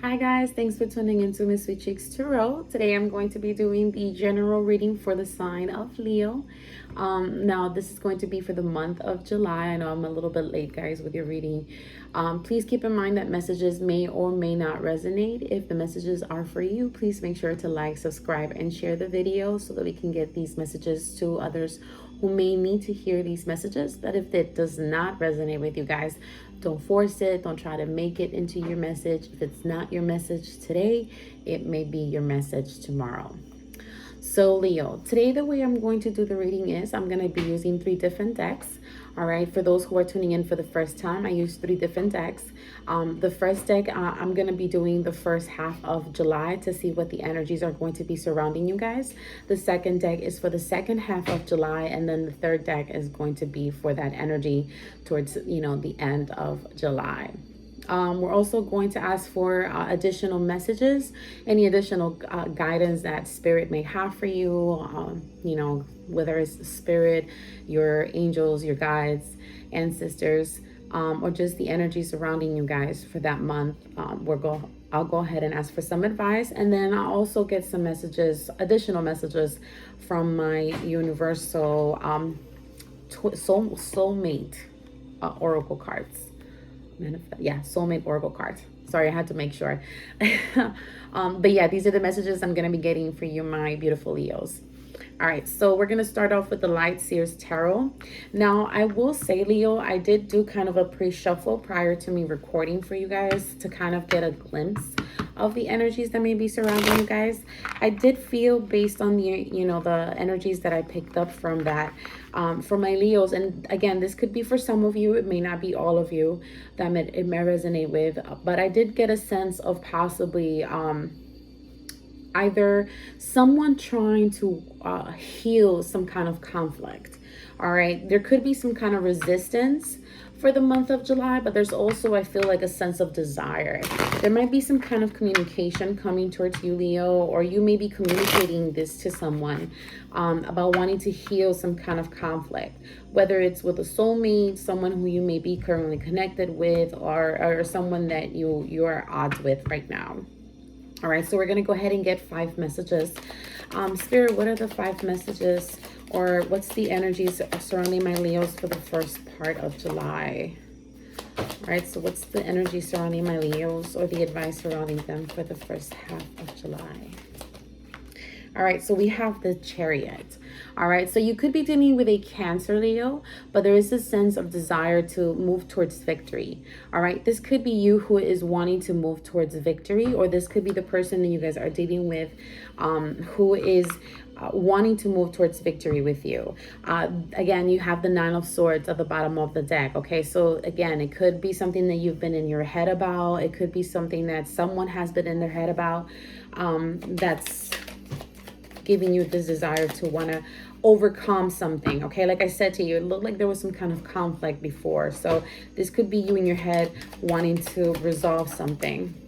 Hi guys, thanks for tuning into Miss Sweetcheekz Tarot. Today I'm going to be doing the general reading for the sign of Leo. Now this is going to be for the month of July. I know I'm a little bit late, guys, with your reading. Please keep in mind that messages may or may not resonate. If the messages are for you, please make sure to like, subscribe, and share the video so that we can get these messages to others who may need to hear these messages. That if it does not resonate with you guys, don't force it. Don't try to make it into your message. If it's not your message today, it may be your message tomorrow. So Leo, today the way I'm going to do the reading is I'm going to be using 3 different decks. All right, for those who are tuning in for the first time, I use 3 different decks. The first deck, I'm going to be doing the first half of July to see what the energies are going to be surrounding you guys. The second deck is for the second half of July, and then the third deck is going to be for that energy towards, the end of July. We're also going to ask for additional messages, any additional guidance that spirit may have for you, whether it's spirit, your angels, your guides, ancestors, or just the energy surrounding you guys for that month. I'll go ahead and ask for some advice, and then I'll also get some messages, additional messages from my universal soulmate oracle cards. Soulmate oracle cards. Sorry, I had to make sure. But yeah, these are the messages I'm going to be getting for you, my beautiful Leos. All right, so we're going to start off with the Light Seers Tarot. Now, I will say, Leo, I did do kind of a pre-shuffle prior to me recording for you guys to kind of get a glimpse of the energies that may be surrounding you guys. I did feel, based on the energies that I picked up from that, for my Leos, and again, this could be for some of you, it may not be all of you that it may resonate with, but I did get a sense of possibly either someone trying to heal some kind of conflict. All right, there could be some kind of resistance for the month of July, but there's also, I feel like, a sense of desire. There might be some kind of communication coming towards you, Leo, or you may be communicating this to someone about wanting to heal some kind of conflict, whether it's with a soulmate, someone who you may be currently connected with, or someone that you're at odds with right now. All right, so we're going to go ahead and get 5 messages. Spirit, what are the 5 messages, or what's the energies surrounding my Leos for the first part of July? All right, so what's the energy surrounding my Leos, or the advice surrounding them for the first half of July? All right, so we have the Chariot. All right, so you could be dealing with a Cancer, Leo, but there is a sense of desire to move towards victory. All right, this could be you who is wanting to move towards victory, or this could be the person that you guys are dealing with who is wanting to move towards victory with you. Again, you have the 9 of Swords at the bottom of the deck. Okay, so again, it could be something that you've been in your head about. It could be something that someone has been in their head about that's giving you this desire to want to overcome something. Okay, like I said to you, it looked like there was some kind of conflict before, so this could be you in your head wanting to resolve something.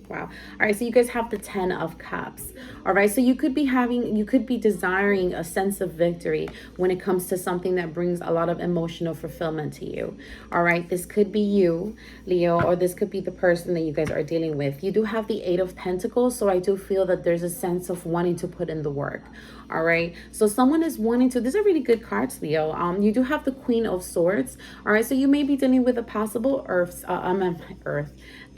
Wow. All right, so you guys have the 10 of Cups. All right, so you could be desiring a sense of victory when it comes to something that brings a lot of emotional fulfillment to you. All right, this could be you, Leo, or this could be the person that you guys are dealing with. You do have the 8 of Pentacles, so I do feel that there's a sense of wanting to put in the work. All right, so someone is wanting to, these are really good cards, Leo. You do have the Queen of Swords. All right, so you may be dealing with a possible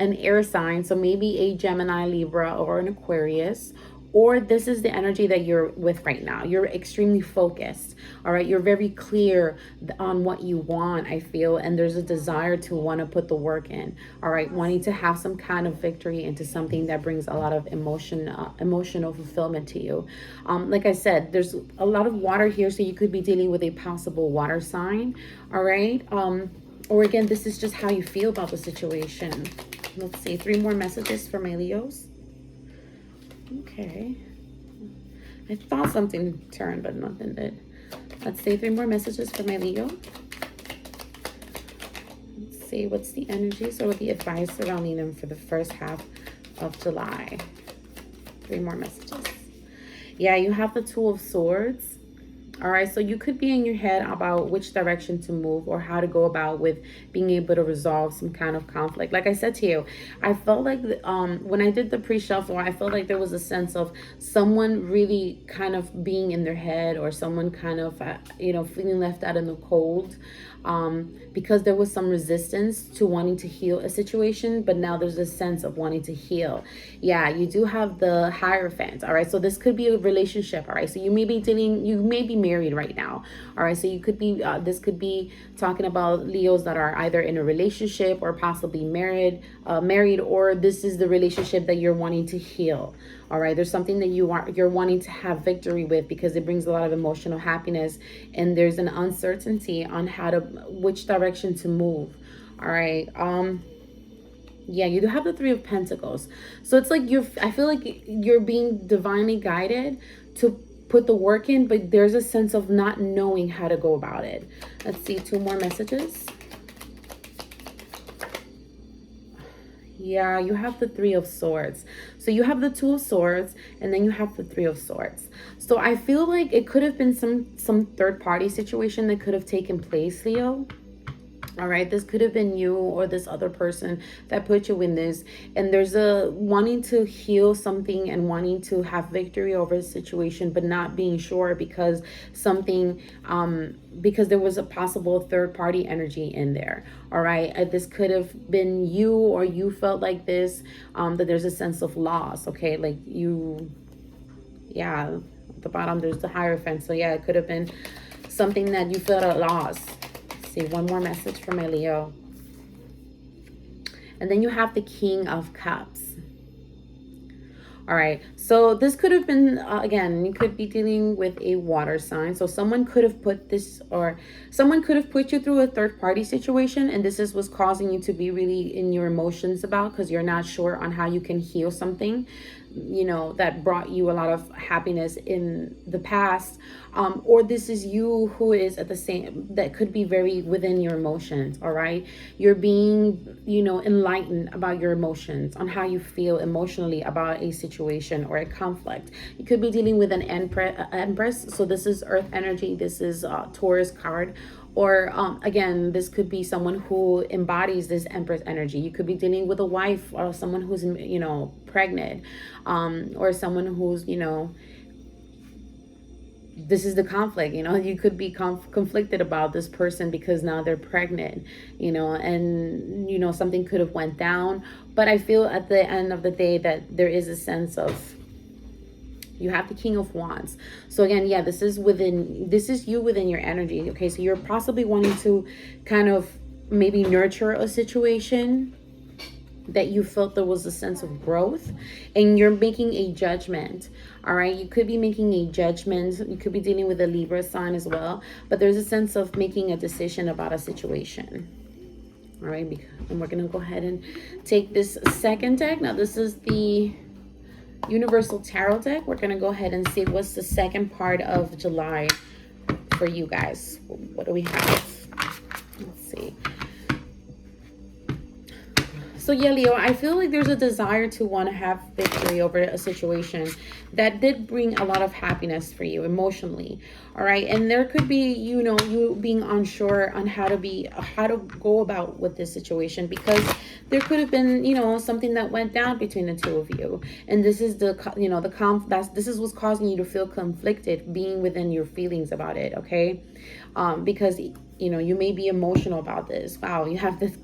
an air sign, so maybe a Gemini, Libra, or an Aquarius, or this is the energy that you're with right now. You're extremely focused. All right, you're very clear on what you want, I feel, and there's a desire to want to put the work in. All right, wanting to have some kind of victory into something that brings a lot of emotional fulfillment to you. Like I said, there's a lot of water here, so you could be dealing with a possible water sign. All right, or again, this is just how you feel about the situation. Let's see, 3 more messages for my Leos. Okay. I thought something turned, but nothing did. Let's see, 3 more messages for my Leo. Let's see, what's the energies or the advice surrounding them for the first half of July. 3 more messages. Yeah, you have the 2 of Swords. All right, so you could be in your head about which direction to move or how to go about with being able to resolve some kind of conflict. Like I said to you, I felt like when I did the pre-shuffle, I felt like there was a sense of someone really kind of being in their head, or someone kind of, feeling left out in the cold, because there was some resistance to wanting to heal a situation, but now there's a sense of wanting to heal. Yeah, you do have the Hierophant. All right, so this could be a relationship. All right, so you may be married right now. All right, so you could be this could be talking about Leos that are either in a relationship or possibly married, or this is the relationship that you're wanting to heal. All right, there's something that you're wanting to have victory with, because it brings a lot of emotional happiness, and there's an uncertainty on which direction to move. All right. Yeah, you do have the Three of Pentacles. So it's like I feel like you're being divinely guided to put the work in, but there's a sense of not knowing how to go about it. Let's see, 2 more messages. Yeah, you have the Three of Swords. So you have the Two of Swords, and then you have the Three of Swords. So I feel like it could have been some third party situation that could have taken place, Leo. All right, this could have been you or this other person that put you in this, and there's a wanting to heal something and wanting to have victory over a situation, but not being sure because because there was a possible third party energy in there. All right, this could have been you, or you felt like this, that there's a sense of loss. Okay, like yeah, at the bottom there's the Hierophant. So yeah, it could have been something that you felt a loss. See, one more message for my Leo. And then you have the King of Cups. All right, so this could have been, again, you could be dealing with a water sign. So someone could have put you through a third party situation, and this is what's causing you to be really in your emotions about, because you're not sure on how you can heal something, that brought you a lot of happiness in the past. Or this is you who is that could be very within your emotions. All right, you're being, enlightened about your emotions, on how you feel emotionally about a situation or a conflict. You could be dealing with an Empress. So this is Earth energy. This is Taurus card. Or again, this could be someone who embodies this Empress energy. You could be dealing with a wife, or someone who's, pregnant, or someone who's, this is the conflict. You could be conflicted about this person because now they're pregnant, and something could have went down. But I feel at the end of the day that there is a sense of, you have the King of Wands. So again, yeah, this is you within your energy. Okay, so you're possibly wanting to kind of maybe nurture a situation that you felt there was a sense of growth, and you're making a judgment. All right, you could be making a judgment. You could be dealing with a Libra sign as well, but there's a sense of making a decision about a situation. All right, and we're gonna go ahead and take this second deck. Now this is the Universal Tarot deck. We're going to go ahead and see what's the second part of July for you guys. What do we have? Let's see. So yeah, Leo, I feel like there's a desire to want to have victory over a situation that did bring a lot of happiness for you emotionally. All right, and there could be, you being unsure on how to go about with this situation, because there could have been, something that went down between the two of you, and this is this is what's causing you to feel conflicted, being within your feelings about it. Okay, because you may be emotional about this. Wow, you have this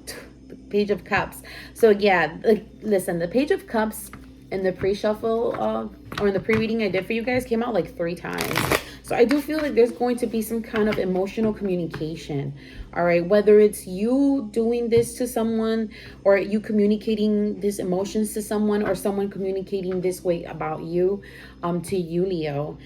Page of Cups. So yeah, listen, the Page of Cups in the pre-shuffle or in the pre-reading I did for you guys came out like 3 times. So I do feel like there's going to be some kind of emotional communication. All right, whether it's you doing this to someone, or you communicating these emotions to someone, or someone communicating this way about you to you, Leo.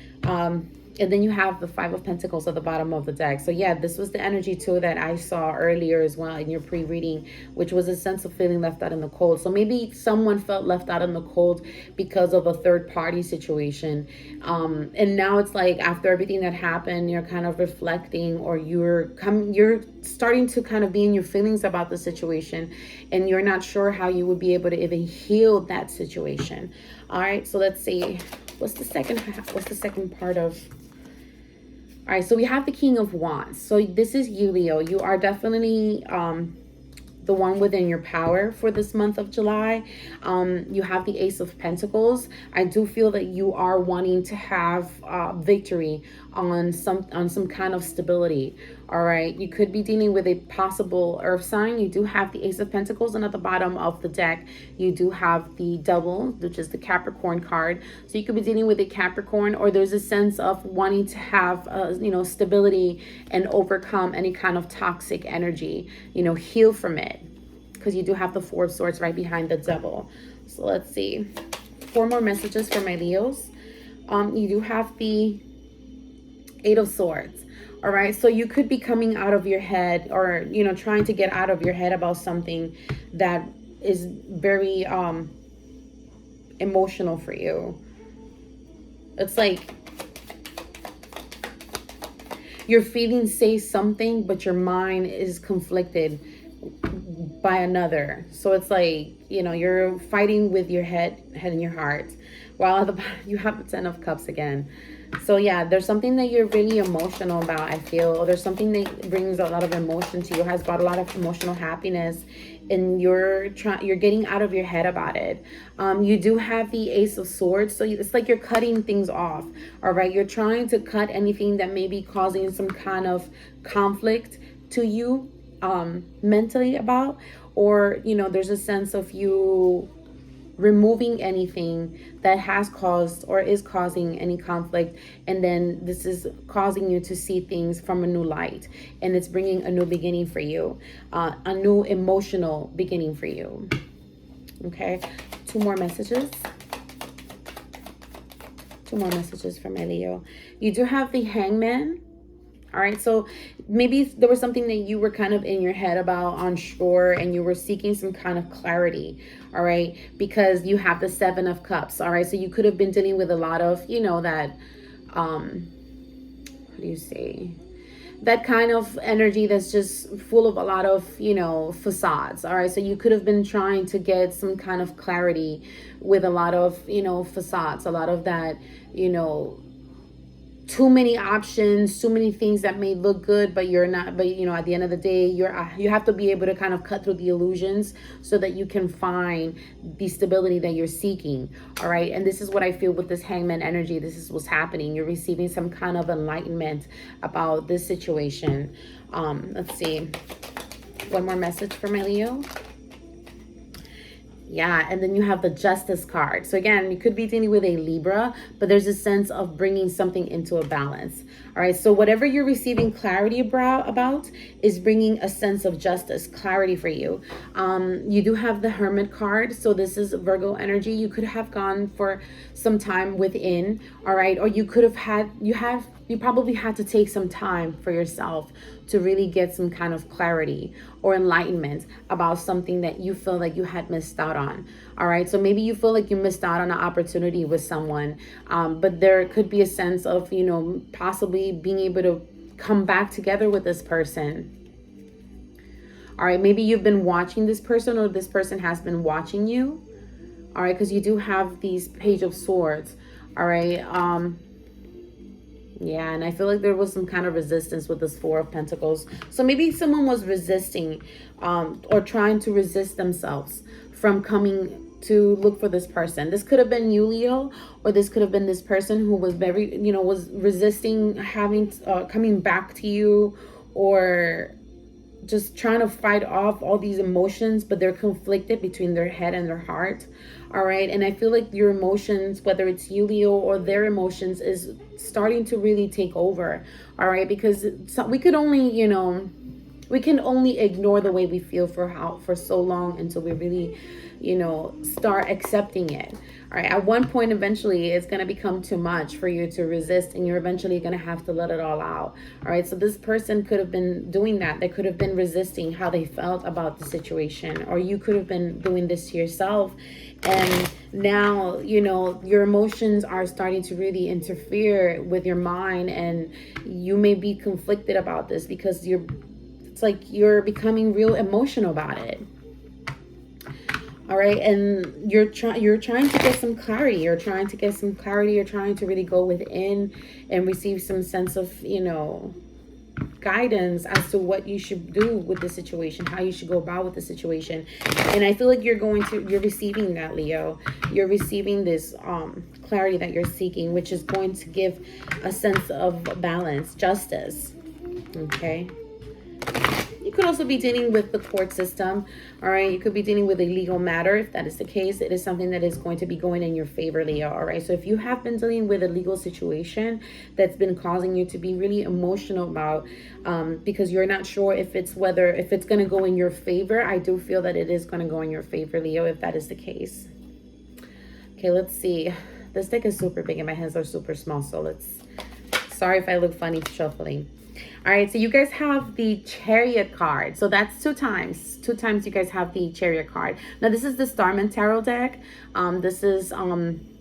And then you have the Five of Pentacles at the bottom of the deck. So yeah, this was the energy too that I saw earlier as well in your pre-reading, which was a sense of feeling left out in the cold. So maybe someone felt left out in the cold because of a third party situation. And now it's like, after everything that happened, you're kind of reflecting, or you're starting to kind of be in your feelings about the situation, and you're not sure how you would be able to even heal that situation. All right, so let's see. What's the second part of... All right, so we have the King of Wands. So this is you, Leo. You are definitely the one within your power for this month of July. You have the Ace of Pentacles. I do feel that you are wanting to have victory on some kind of stability. All right, you could be dealing with a possible earth sign. You do have the Ace of Pentacles, and at the bottom of the deck you do have the Devil, which is the Capricorn card. So you could be dealing with a Capricorn, or there's a sense of wanting to have stability and overcome any kind of toxic energy, heal from it, because you do have the Four of Swords right behind the Devil. So let's see, 4 more messages for my Leos. You do have the Eight of Swords. All right, so you could be coming out of your head, or trying to get out of your head about something that is very emotional for you. It's like your feelings say something, but your mind is conflicted by another. So it's like, you're fighting with your head and your heart, while at the bottom you have the Ten of Cups again. So yeah, there's something that you're really emotional about, I feel, or there's something that brings a lot of emotion to you, has brought a lot of emotional happiness, and you're getting out of your head about it. You do have the Ace of Swords, so it's like you're cutting things off. All right, you're trying to cut anything that may be causing some kind of conflict to you mentally about, or there's a sense of you removing anything that has caused or is causing any conflict, and then this is causing you to see things from a new light, and it's bringing a new beginning for you, a new emotional beginning for you. Okay, 2 more messages. 2 more messages for my Leo. You do have the Hangman. All right, so maybe there was something that you were kind of in your head about, unsure, and you were seeking some kind of clarity. All right, because you have the Seven of Cups. All right, so you could have been dealing with a lot of, that, how do you say, that kind of energy that's just full of a lot of, facades. All right, so you could have been trying to get some kind of clarity with a lot of, facades, a lot of that, too many options, too many things that may look good, but you're not, but at the end of the day, you have to be able to kind of cut through the illusions so that you can find the stability that you're seeking. All right, and this is what I feel with this Hangman energy. This is what's happening. You're receiving some kind of enlightenment about this situation. Let's see, 1 more message for my Leo. Yeah, and then you have the Justice card. So again, you could be dealing with a Libra, but there's a sense of bringing something into a balance. All right, so whatever you're receiving clarity about is bringing a sense of justice, clarity for you. You do have the Hermit card. So this is Virgo energy. You could have gone for some time within, all right, or you could have had, you probably had to take some time for yourself to really get some kind of clarity or enlightenment about something that you feel like you had missed out on. All right, so maybe you feel like you missed out on an opportunity with someone, but there could be a sense of, possibly being able to come back together with this person. All right, maybe you've been watching this person, or this person has been watching you. All right, because you do have these Page of Swords. All right, yeah, and I feel like there was some kind of resistance with this Four of Pentacles. So maybe someone was resisting or trying to resist themselves from coming to look for this person. This could have been you, Leo, or this could have been this person who was very, was resisting having coming back to you, or just trying to fight off all these emotions, but they're conflicted between their head and their heart. All right, and I feel like your emotions, whether it's you, Leo, or their emotions, is starting to really take over. All right, because we could only, we can only ignore the way we feel for so long until we really, start accepting it. All right, at one point, eventually, it's going to become too much for you to resist, and you're eventually going to have to let it all out. All right, so this person could have been doing that. They could have been resisting how they felt about the situation, or you could have been doing this to yourself. And now, your emotions are starting to really interfere with your mind, and you may be conflicted about this because it's like you're becoming real emotional about it. All right, and you're trying to get some clarity. You're trying to get some clarity. You're trying to really go within and receive some sense of, guidance as to what you should do with the situation, how you should go about with the situation. And I feel like you're receiving that, Leo. You're receiving this clarity that you're seeking, which is going to give a sense of balance, justice. Okay. You could also be dealing with the court system. All right. You could be dealing with a legal matter. If that is the case, it is something that is going to be going in your favor, Leo. All right. So if you have been dealing with a legal situation that's been causing you to be really emotional about, because you're not sure if it's going to go in your favor, I do feel that it is going to go in your favor, Leo, if that is the case. Okay. Let's see. This deck is super big and my hands are super small. So sorry if I look funny shuffling. All right, so you guys have the Chariot card. So that's two times. Two times you guys have the Chariot card. Now, this is the Starman Tarot deck. This is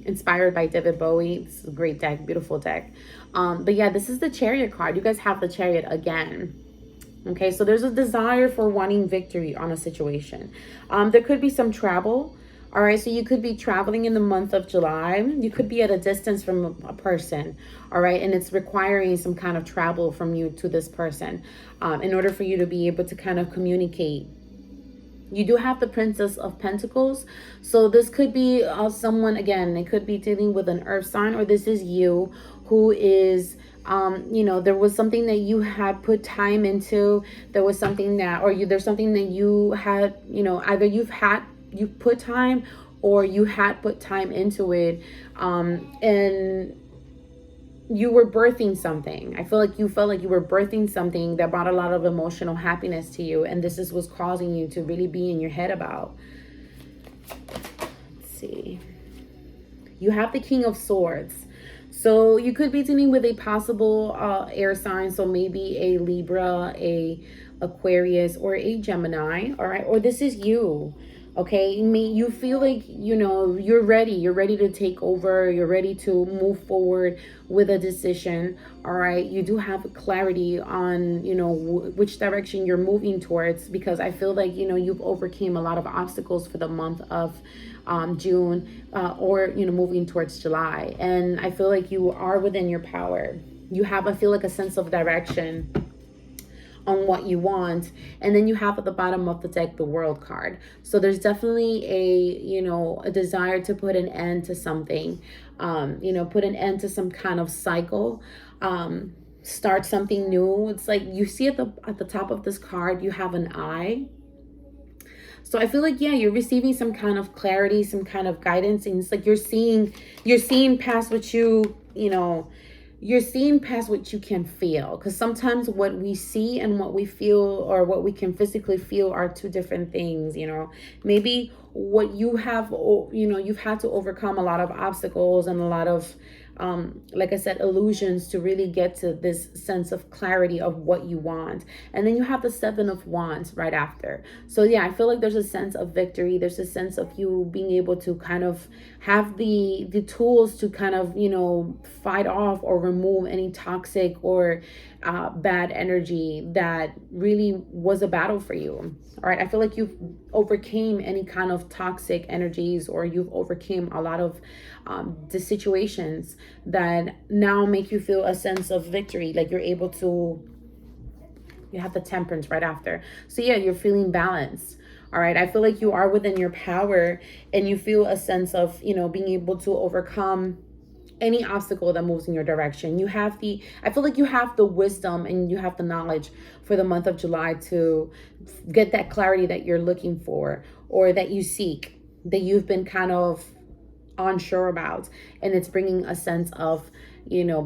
inspired by David Bowie. It's a great deck, beautiful deck. But yeah, this is the Chariot card. You guys have the Chariot again. Okay, so there's a desire for wanting victory on a situation. There could be some travel. All right, so you could be traveling in the month of July. You could be at a distance from a person, all right, and it's requiring some kind of travel from you to this person in order for you to be able to kind of communicate. You do have the Princess of Pentacles, so this could be someone, again, it could be dealing with an earth sign, or this is you who is there was something that you had put time into. There was something that, there's something that you had, either you put time or you had put time into it, and you were birthing something. I feel like you felt like you were birthing something that brought a lot of emotional happiness to you, and this is what's causing you to really be in your head about. Let's see. You have the King of Swords. So you could be dealing with a possible air sign, so maybe a Libra, a Aquarius, or a Gemini, all right? Or this is you. Okay, you feel like, you're ready to take over, you're ready to move forward with a decision. All right, you do have clarity on, which direction you're moving towards, because I feel like, you've overcame a lot of obstacles for the month of June, or, moving towards July. And I feel like you are within your power. You have, I feel like, a sense of direction on what you want. And then you have at the bottom of the deck the World card. So there's definitely a desire to put an end to something, put an end to some kind of cycle, start something new. It's like you see at the top of this card, you have an eye. So I feel like, yeah, you're receiving some kind of clarity, some kind of guidance, and it's like you're seeing past what you're seeing past what you can feel, because sometimes what we see and what we feel, or what we can physically feel, are two different things. Maybe what you have, you've had to overcome a lot of obstacles and a lot of like I said, illusions to really get to this sense of clarity of what you want. And then you have the Seven of Wands right after. So yeah, I feel like there's a sense of victory. There's a sense of you being able to kind of have the tools to kind of, fight off or remove any toxic or bad energy that really was a battle for you. All right, I feel like you've overcame any kind of toxic energies, or you've overcame a lot of the situations that now make you feel a sense of victory. Like you have the Temperance right after. So yeah, you're feeling balanced. All right, I feel like you are within your power, and you feel a sense of, being able to overcome any obstacle that moves in your direction. I feel like you have the wisdom and you have the knowledge for the month of July to get that clarity that you're looking for, or that you seek, that you've been kind of unsure about, and it's bringing a sense of,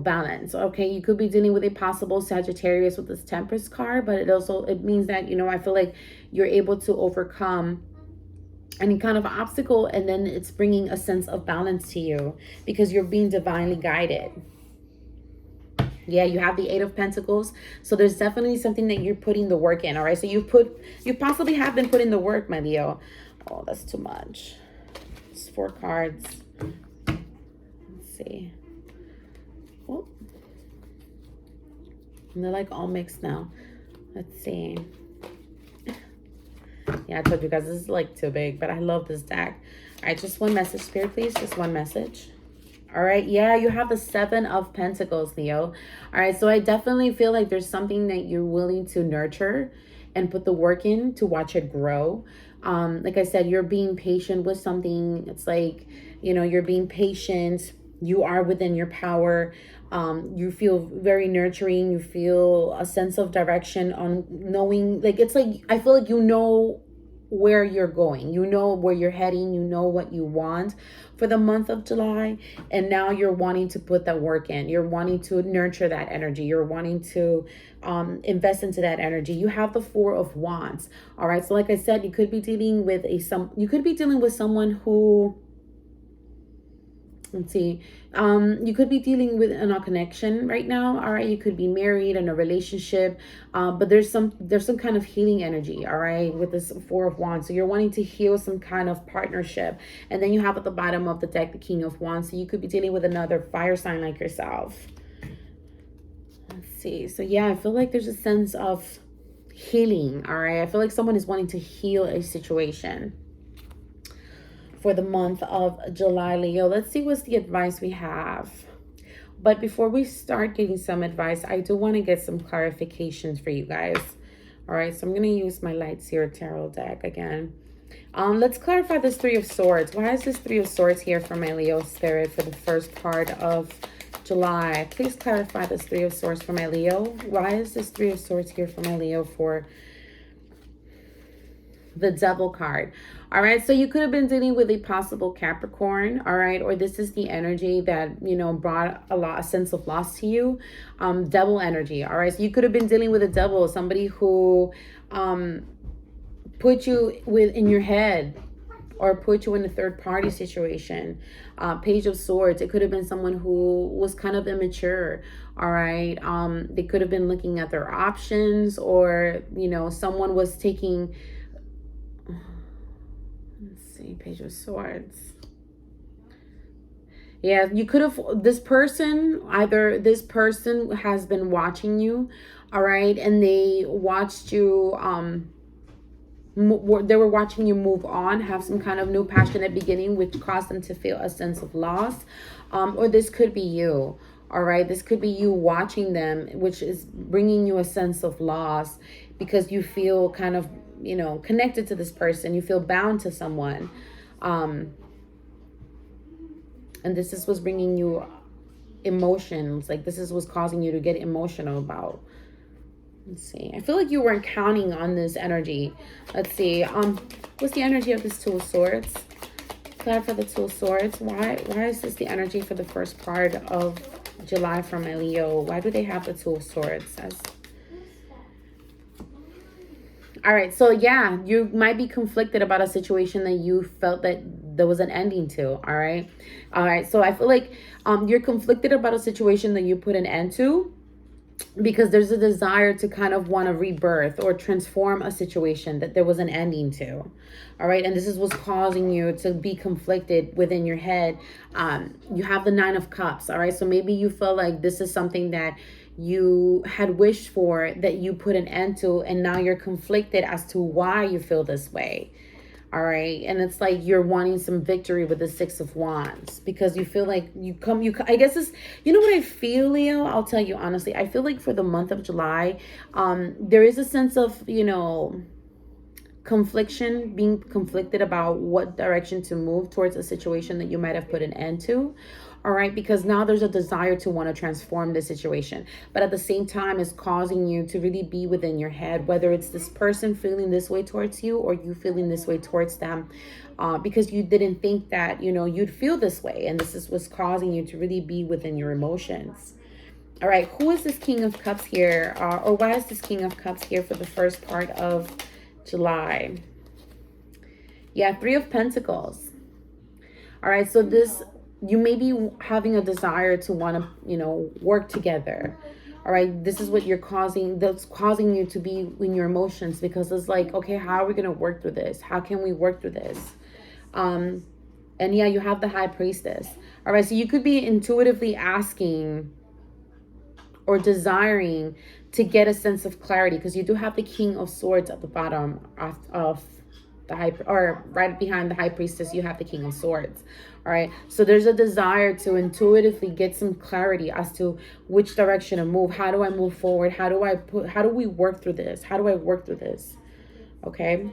balance. Okay, you could be dealing with a possible Sagittarius with this Temperance card, but it means that, I feel like you're able to overcome any kind of obstacle, and then it's bringing a sense of balance to you because you're being divinely guided. Yeah, you have the Eight of Pentacles. So there's definitely something that you're putting the work in. All right, so you possibly have been putting the work, my Leo. Oh, that's too much. It's 4 cards. Let's see. Oh, and they're like all mixed now. Let's see. Yeah, I told you guys, this is like too big, but I love this deck. All right, just one message, Spirit, please. Just one message. All right, yeah, you have the Seven of Pentacles, Leo. All right, so I definitely feel like there's something that you're willing to nurture and put the work in to watch it grow. Like I said, you're being patient with something. It's like, you know, you're being patient. You are within your power. You feel very nurturing. You feel a sense of direction on knowing, like, it's like, I feel like you know where you're going, you know where you're heading, you know what you want for the month of July, and now you're wanting to put that work in. You're wanting to nurture that energy. You're wanting to invest into that energy. You have the Four of Wands. All right, so like I said, you could be dealing with someone who, let's see, you could be dealing with a connection right now. All right, you could be married in a relationship, but there's some kind of healing energy, all right, with this Four of Wands. So you're wanting to heal some kind of partnership. And then you have at the bottom of the deck the King of Wands. So you could be dealing with another fire sign like yourself. Let's see. So yeah, I feel like there's a sense of healing. All right, I feel like someone is wanting to heal a situation for the month of July, Leo. Let's see what's the advice we have. But before we start getting some advice, I do want to get some clarifications for you guys. All right, so I'm going to use my Light Seer Tarot deck again. Let's clarify this Three of Swords. Why is this Three of Swords here for my Leo spirit for the first part of July? Please clarify this Three of Swords for my Leo. Why is this Three of Swords here for my Leo for the Devil card? All right, so you could have been dealing with a possible Capricorn, all right, or this is the energy that, you know, brought a sense of loss to you. Devil energy, all right, so you could have been dealing with a devil, somebody who put you in your head or put you in a third party situation. Page of Swords, it could have been someone who was kind of immature, all right. They could have been looking at their options, or, you know, someone was taking, let's see, Page of Swords. Yeah, you could have, this person has been watching you, all right, and they watched you, they were watching you move on, have some kind of new passionate beginning, which caused them to feel a sense of loss. Or this could be you, all right, this could be you watching them, which is bringing you a sense of loss because you feel kind of, you know, connected to this person. You feel bound to someone. And this is what's bringing you emotions. Like this is what's causing you to get emotional about. Let's see. I feel like you weren't counting on this energy. Let's see. What's the energy of this Two of Swords? Clarify the Two of Swords. Why is this the energy for the first part of July for my Leo? Why do they have the Two of Swords? All right, so yeah, you might be conflicted about a situation that you felt that there was an ending to, all right? All right, so I feel like you're conflicted about a situation that you put an end to because there's a desire to kind of want to rebirth or transform a situation that there was an ending to, all right? And this is what's causing you to be conflicted within your head. You have the Nine of Cups, all right? So maybe you feel like this is something that you had wished for that you put an end to, and now you're conflicted as to why you feel this way, all right? And it's like you're wanting some victory with the Six of Wands because you feel like I guess it's, you know what I feel, Leo? I'll tell you honestly, I feel like for the month of July, there is a sense of, you know, being conflicted about what direction to move towards a situation that you might have put an end to. All right, because now there's a desire to want to transform the situation, but at the same time it's causing you to really be within your head, whether it's this person feeling this way towards you or you feeling this way towards them, because you didn't think that, you know, you'd feel this way, and this is what's causing you to really be within your emotions. All right, who is this King of Cups here, or why is this King of Cups here for the first part of July? Yeah, Three of Pentacles. All right, so this, you may be having a desire to want to, you know, work together. All right, this is what that's causing you to be in your emotions, because it's like, okay, how are we going to work through this? How can we work through this? And yeah, you have the High Priestess. All right, so you could be intuitively asking or desiring to get a sense of clarity, because you do have the King of Swords at the bottom of the high, or right behind the high priestess, you have the King of Swords. All right, so there's a desire to intuitively get some clarity as to which direction to move. How do I move forward? How do we work through this? How do I work through this? Okay,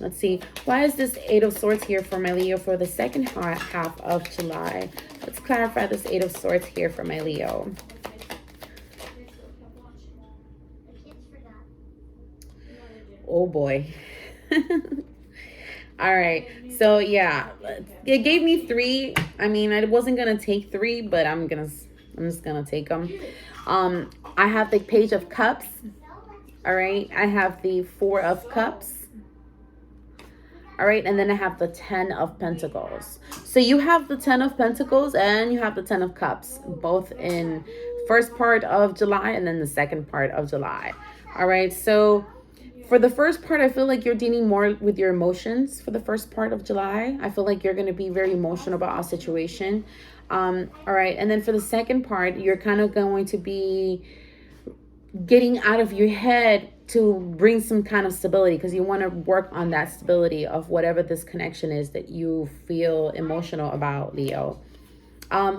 let's see. Why is this Eight of Swords here for my Leo for the second half of July? Let's clarify this Eight of Swords here for my Leo. Oh boy. All right, so yeah, it gave me 3. I mean, I wasn't gonna take 3, but I'm just gonna take them. I have the Page of Cups. All right, I have the Four of Cups. All right, and then I have the 10 of Pentacles. So you have the 10 of Pentacles and you have the 10 of Cups, both in first part of July and then the second part of July. All right, so for the first part, I feel like you're dealing more with your emotions for the first part of July. I feel like you're going to be very emotional about our situation. All right, and then for the second part, you're kind of going to be getting out of your head to bring some kind of stability, because you want to work on that stability of whatever this connection is that you feel emotional about, Leo.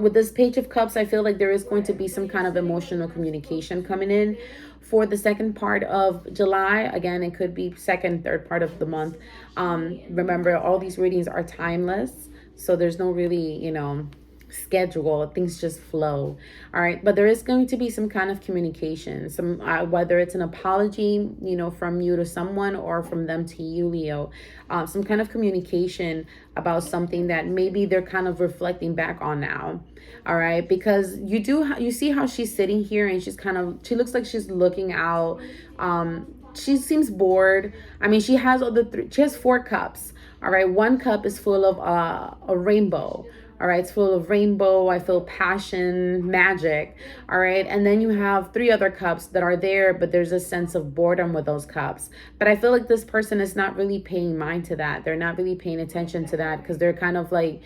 With this Page of Cups, I feel like there is going to be some kind of emotional communication coming in for the second part of July. Again, it could be second, third part of the month. Remember, all these readings are timeless, so there's no really, schedule. Things just flow. All right, but there is going to be some kind of communication, some whether it's an apology, from you to someone, or from them to you, Leo. Some kind of communication about something that maybe they're kind of reflecting back on now. All right, because you see how she's sitting here and she looks like she's looking out. She seems bored. I mean, she has she has 4 cups. All right, 1 cup is full of a rainbow. All right, it's full of rainbow. I feel passion, magic. All right, and then you have 3 other cups that are there, but there's a sense of boredom with those cups. But I feel like this person is not really paying mind to that. They're not really paying attention to that, because they're kind of like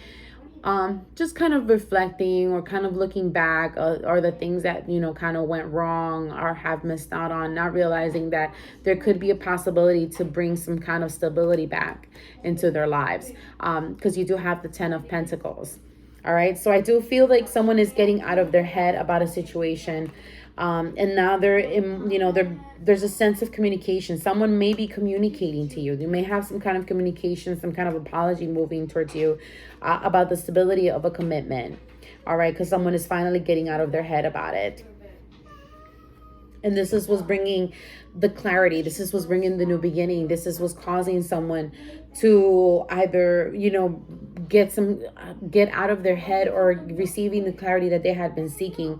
just kind of reflecting or kind of looking back, or the things that kind of went wrong or have missed out on, not realizing that there could be a possibility to bring some kind of stability back into their lives, because you do have the 10 of Pentacles. All right, so I do feel like someone is getting out of their head about a situation, and now they're in, there's a sense of communication. Someone may be communicating to you. You may have some kind of communication, some kind of apology moving towards you about the stability of a commitment. All right, because someone is finally getting out of their head about it. And this was bringing the clarity. This was bringing the new beginning. This was causing someone to either, get out of their head, or receiving the clarity that they had been seeking.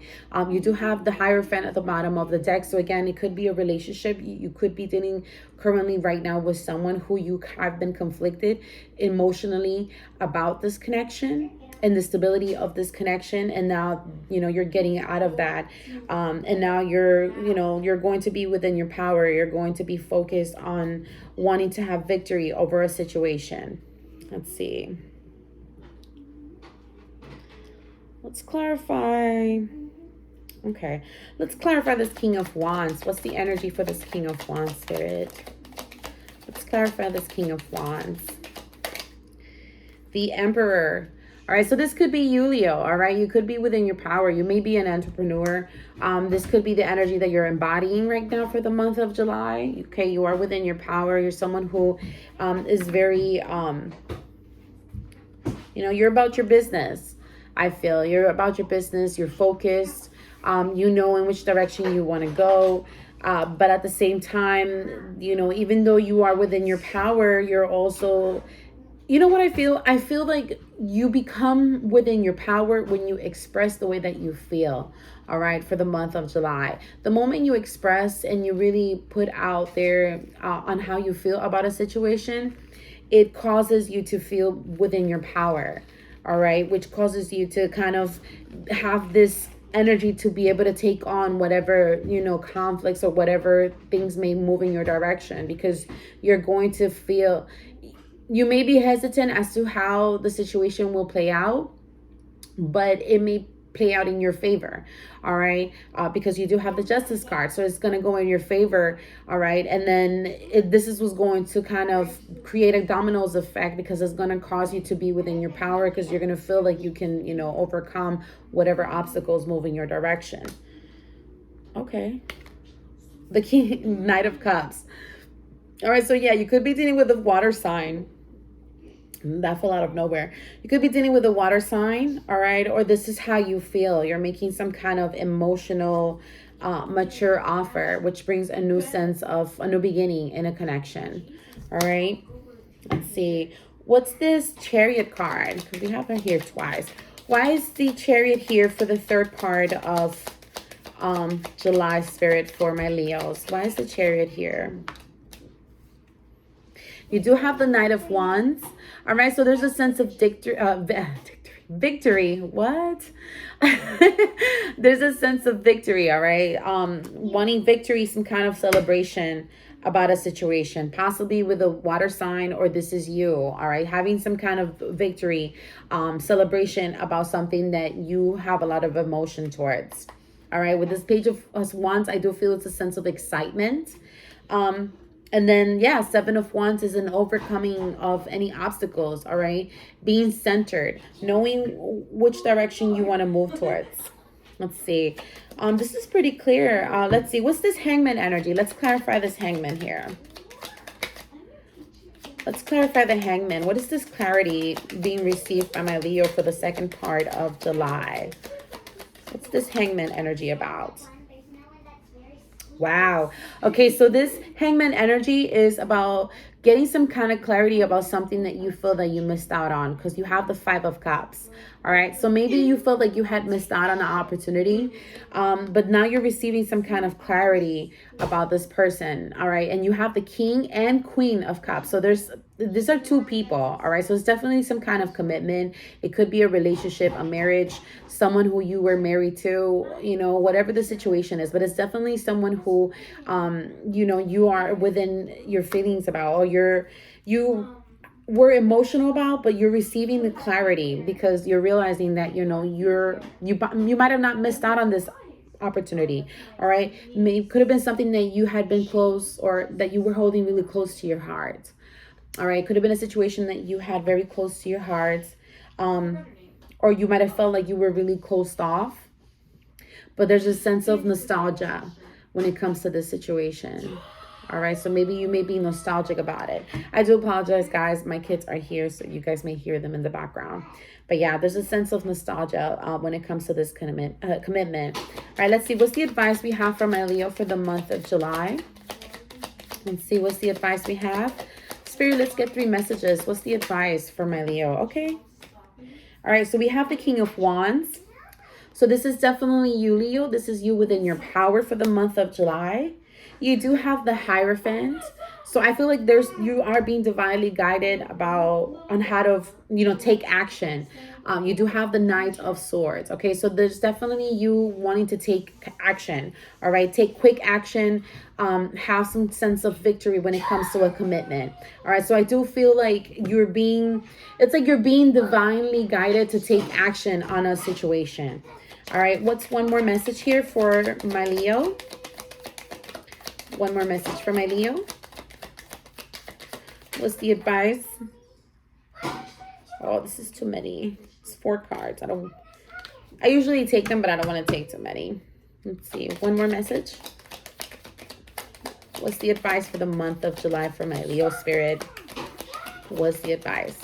You do have the Hierophant at the bottom of the deck. So again, it could be a relationship. You could be dealing currently right now with someone who you have been conflicted emotionally about this connection and the stability of this connection, and now you're getting out of that, and now you're going to be within your power. You're going to be focused on wanting to have victory over a situation. Let's see, let's clarify. Okay, let's clarify this King of Wands. What's the energy for this King of Wands, Spirit? Let's clarify this King of Wands. The Emperor. All right, so this could be you, Leo. All right, you could be within your power. You may be an entrepreneur. This could be the energy that you're embodying right now for the month of July. Okay, you are within your power. You're someone who is very, you're about your business. I feel you're about your business. You're focused. You know in which direction you want to go. But at the same time, even though you are within your power, you're also... You know what I feel? I feel like you become within your power when you express the way that you feel, all right, for the month of July. The moment you express and you really put out there on how you feel about a situation, it causes you to feel within your power, all right, which causes you to kind of have this energy to be able to take on whatever, conflicts or whatever things may move in your direction, because you're going to feel... You may be hesitant as to how the situation will play out, but it may play out in your favor. All right, because you do have the Justice card, so it's going to go in your favor. All right, and then this is what's going to kind of create a dominoes effect, because it's going to cause you to be within your power, because you're going to feel like you can, overcome whatever obstacles move in your direction. Okay, the King, Knight of Cups. All right, so yeah, you could be dealing with a water sign. That fell out of nowhere. You could be dealing with a water sign, all right? Or this is how you feel. You're making some kind of emotional, mature offer, which brings a new sense of a new beginning in a connection, all right? Let's see. What's this Chariot card? Because we have it here twice. Why is the Chariot here for the third part of July, Spirit, for my Leos? Why is the Chariot here? You do have the Knight of Wands. All right, so there's a sense of victory. What? There's a sense of victory, all right? Wanting victory, some kind of celebration about a situation, possibly with a water sign, or this is you, all right? Having some kind of victory, celebration about something that you have a lot of emotion towards. All right, with this Page of Wands, I do feel it's a sense of excitement. And then, yeah, Seven of Wands is an overcoming of any obstacles, all right? Being centered, knowing which direction you want to move towards. Let's see. This is pretty clear. Let's see. What's this Hangman energy? Let's clarify this Hangman here. Let's clarify the Hangman. What is this clarity being received by my Leo for the second part of July? What's this Hangman energy about? Wow. Okay, so this Hangman energy is about getting some kind of clarity about something that you feel that you missed out on, because you have the Five of Cups. All right, so maybe you felt like you had missed out on an opportunity, but now you're receiving some kind of clarity about this person. All right, and you have the King and Queen of Cups. So these are two people. All right, so it's definitely some kind of commitment. It could be a relationship, a marriage, someone who you were married to, whatever the situation is, but it's definitely someone who, you are within your feelings about, or you were emotional about, but you're receiving the clarity because you're realizing that, you might have not missed out on this opportunity. All right, it could have been something that you had been close, or that you were holding really close to your heart. All right, could have been a situation that you had very close to your heart, or you might have felt like you were really closed off, but there's a sense of nostalgia when it comes to this situation. All right, so maybe you may be nostalgic about it. I do apologize, guys. My kids are here, so you guys may hear them in the background. But yeah, there's a sense of nostalgia when it comes to this commitment. All right, let's see. What's the advice we have from my Leo for the month of July? Let's see. What's the advice we have? Spirit, let's get 3 messages. What's the advice for my Leo? Okay. All right, so we have the King of Wands. So this is definitely you, Leo. This is you within your power for the month of July. You do have the Hierophant. So I feel like you are being divinely guided on how to, take action. You do have the Knight of Swords. Okay, so there's definitely you wanting to take action. All right, take quick action. Have some sense of victory when it comes to a commitment. All right, so I do feel like it's like you're being divinely guided to take action on a situation. All right, what's one more message here for my Leo? One more message for my Leo. What's the advice? Oh, this is too many. It's 4 cards. I usually take them, but I don't want to take too many. Let's see. One more message. What's the advice for the month of July for my Leo spirit? What's the advice?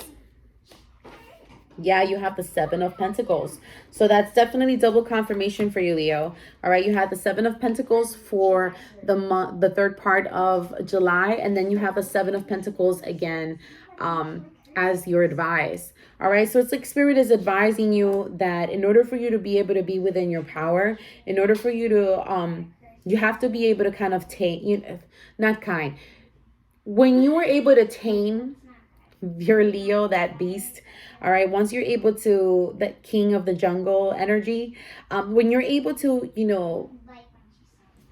Yeah, you have the 7 of Pentacles. So that's definitely double confirmation for you, Leo. All right, you have the 7 of Pentacles for the third part of July, and then you have the 7 of Pentacles again as your advice. All right, so it's like Spirit is advising you that in order for you to be able to be within your power, in order for you to you have to be able to kind of when you are able to tame your Leo, that beast, all right, once you're able to, that king of the jungle energy, when you're able to,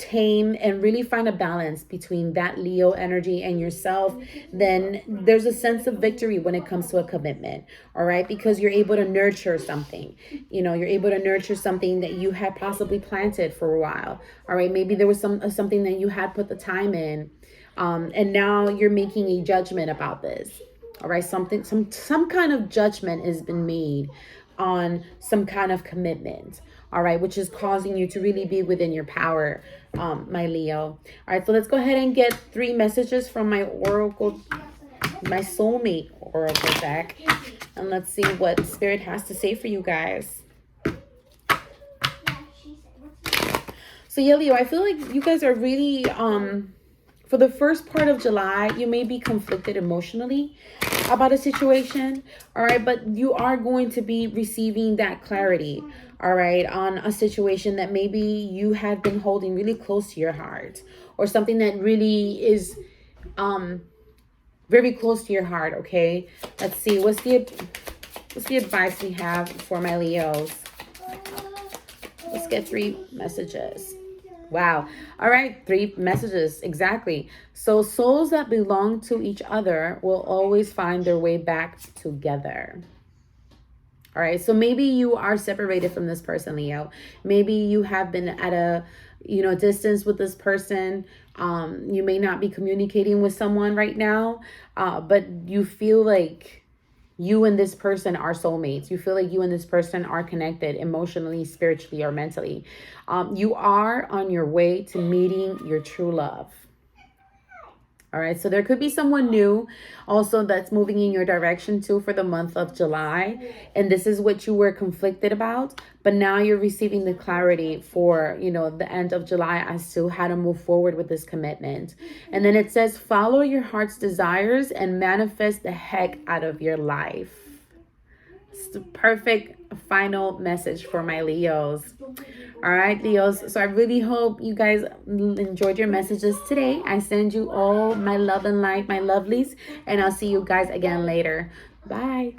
tame and really find a balance between that Leo energy and yourself, then there's a sense of victory when it comes to a commitment. All right, because you're able to nurture something. You're able to nurture something that you had possibly planted for a while. All right, maybe there was something that you had put the time in, and now you're making a judgment about this. All right, some kind of judgment has been made on some kind of commitment. All right, which is causing you to really be within your power, my Leo. All right, so let's go ahead and get 3 messages from my oracle, my soulmate oracle deck, and let's see what Spirit has to say for you guys. So yeah, Leo, I feel like you guys are really for the first part of July, you may be conflicted emotionally about a situation, all right? But you are going to be receiving that clarity, all right, on a situation that maybe you have been holding really close to your heart, or something that really is very close to your heart, okay? Let's see, what's the advice we have for my Leos? Let's get 3 messages. Wow. All right. 3 messages. Exactly. So souls that belong to each other will always find their way back together. All right. So maybe you are separated from this person, Leo. Maybe you have been at a, distance with this person. You may not be communicating with someone right now, but you feel like you and this person are soulmates. You feel like you and this person are connected emotionally, spiritually, or mentally. You are on your way to meeting your true love. All right, so there could be someone new also that's moving in your direction too for the month of July. And this is what you were conflicted about. But now you're receiving the clarity for, the end of July as to how to move forward with this commitment. And then it says, follow your heart's desires and manifest the heck out of your life. It's the perfect final message for my Leos. All right, Leos. So I really hope you guys enjoyed your messages today. I send you all my love and light, my lovelies, and I'll see you guys again later. Bye.